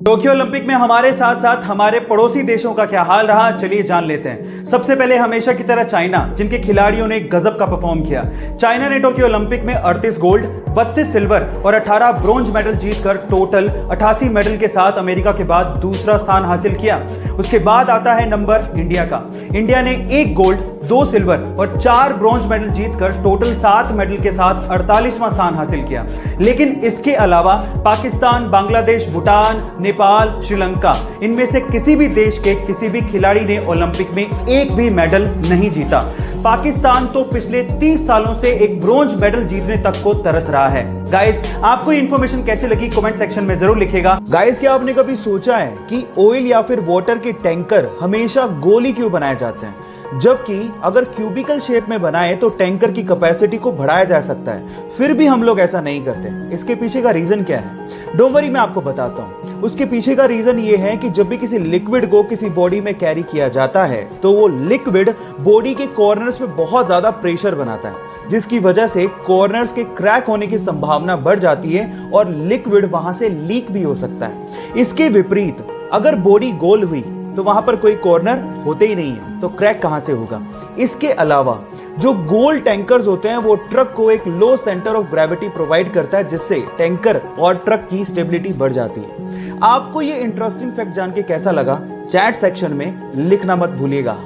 Tokyo Olympic में हमारे साथ साथ हमारे पड़ोसी देशों का क्या हाल रहा, चलिए जान लेते हैं। सबसे पहले हमेशा की तरह चाइना, जिनके खिलाड़ियों ने गजब का परफॉर्म किया। चाइना ने टोक्यो ओलंपिक में 38 गोल्ड, 32 सिल्वर और 18 ब्रोंज मेडल जीतकर टोटल 88 मेडल के साथ अमेरिका के बाद दूसरा स्थान हासिल किया। उसके बाद आता है नंबर इंडिया का। इंडिया ने 1 गोल्ड, 2 सिल्वर और 4 ब्रोंज मेडल जीतकर टोटल 7 मेडल के साथ 48वां स्थान हासिल किया। लेकिन इसके अलावा पाकिस्तान, बांग्लादेश, भूटान, नेपाल, श्रीलंका, इनमें से किसी भी देश के किसी भी खिलाड़ी ने ओलंपिक में एक भी मेडल नहीं जीता। पाकिस्तान तो पिछले 30 सालों से एक ब्रोंज मेडल जीतने तक को तरस रहा है। गाइस, आपको ये इंफॉर्मेशन कैसे लगी कमेंट सेक्शन में जरूर लिखिएगा। गाइस, क्या आपने कभी सोचा है कि ऑयल या फिर वाटर के टैंकर हमेशा गोल ही क्यों बनाए जाते हैं, जबकि अगर क्यूबिकल शेप में बनाए तो टैंकर की कैपेसिटी को बढ़ाया जा सकता है। फिर भी हम लोग ऐसा नहीं करते। इसके पीछे का रीजन क्या है? डोंट वरी, मैं आपको बताता हूं। उसके पीछे का रीजन ये है कि जब भी किसी लिक्विड को किसी बॉडी में कैरी किया जाता है तो वो लिक्विड बॉडी के कॉर्नर्स में बहुत ज्यादा प्रेशर बनाता है, जिसकी वजह से कॉर्नर्स के क्रैक होने की संभावना बढ़ जाती है और लिक्विड वहां से लीक भी हो सकता है। इसके विपरीत अगर बॉडी गोल हुई तो वहां पर कोई कॉर्नर होते ही नहीं है, तो क्रैक कहां से होगा? इसके अलावा जो गोल टैंकर्स होते हैं वो ट्रक को एक लो सेंटर ऑफ ग्रेविटी प्रोवाइड करता है, जिससे टैंकर और ट्रक की स्टेबिलिटी बढ़ जाती है। आपको ये इंटरेस्टिंग फैक्ट जान के कैसा लगा, चैट सेक्शन में लिखना मत भूलिएगा।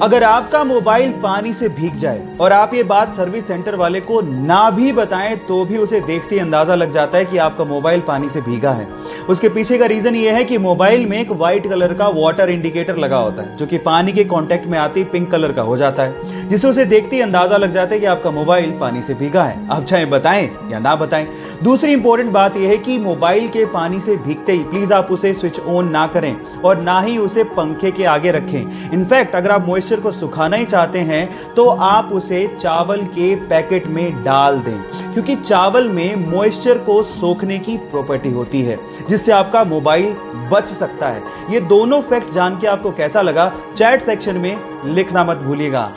अगर आपका मोबाइल पानी से भीग जाए और आप ये बात सर्विस सेंटर वाले को ना भी बताएं तो भी उसे देखते ही अंदाजा लग जाता है कि आपका मोबाइल पानी से भीगा है। उसके पीछे का रीजन ये है कि मोबाइल में एक व्हाइट कलर का वाटर इंडिकेटर लगा होता है, जो कि पानी के कांटेक्ट में आते ही पिंक कलर का हो जाता है, जिससे उसे देखते ही अंदाजा लग जाता है कि आपका मोबाइल पानी से भीगा है। आप चाहे बताएं या ना बताएं। दूसरी इंपॉर्टेंट बात यह है कि मोबाइल के पानी से भीगते ही प्लीज आप उसे स्विच ऑन ना करें और ना ही उसे पंखे के आगे रखें। इनफैक्ट अगर आप मॉइस्चर को सुखाना ही चाहते हैं तो आप उसे चावल के पैकेट में डाल दें, क्योंकि चावल में मॉइस्चर को सोखने की प्रॉपर्टी होती है, जिससे आपका मोबाइल बच सकता है। ये दोनों फैक्ट जान के आपको कैसा लगा, चैट सेक्शन में लिखना मत भूलिएगा।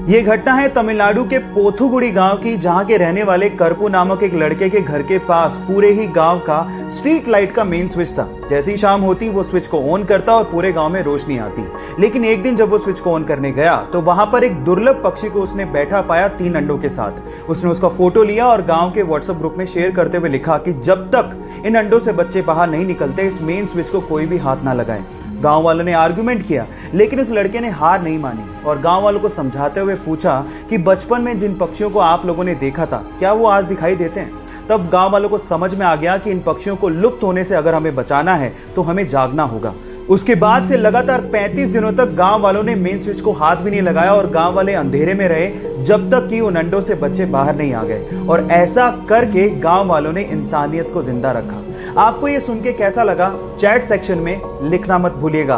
ये घटना है तमिलनाडु के पोथुगुड़ी गांव की, जहां के रहने वाले करपू नामक एक लड़के के घर के पास पूरे ही गांव का स्ट्रीट लाइट का मेन स्विच था। जैसी शाम होती वो स्विच को ऑन करता और पूरे गांव में रोशनी आती। लेकिन एक दिन जब वो स्विच को ऑन करने गया तो वहां पर एक दुर्लभ पक्षी को उसने बैठा पाया 3 अंडों के साथ। उसने उसका फोटो लिया और गांव के व्हाट्सएप ग्रुप में शेयर करते हुए लिखा कि जब तक इन अंडों से बच्चे बाहर नहीं निकलते इस मेन स्विच को कोई भी हाथ ना लगाए। गांव वालों ने आर्गुमेंट किया, लेकिन इस लड़के ने हार नहीं मानी और गांव वालों को समझाते हुए पूछा कि बचपन में जिन पक्षियों को आप लोगों ने देखा था क्या वो आज दिखाई देते हैं? तब गांव वालों को समझ में आ गया कि इन पक्षियों को लुप्त होने से अगर हमें बचाना है तो हमें जागना होगा। उसके बाद से लगातार 35 दिनों तक गांव वालों ने मेन स्विच को हाथ भी नहीं लगाया और गांव वाले अंधेरे में रहे जब तक कि उन अंडों से बच्चे बाहर नहीं आ गए। और ऐसा करके गांव वालों ने इंसानियत को जिंदा रखा। आपको ये सुन के कैसा लगा, चैट सेक्शन में लिखना मत भूलिएगा।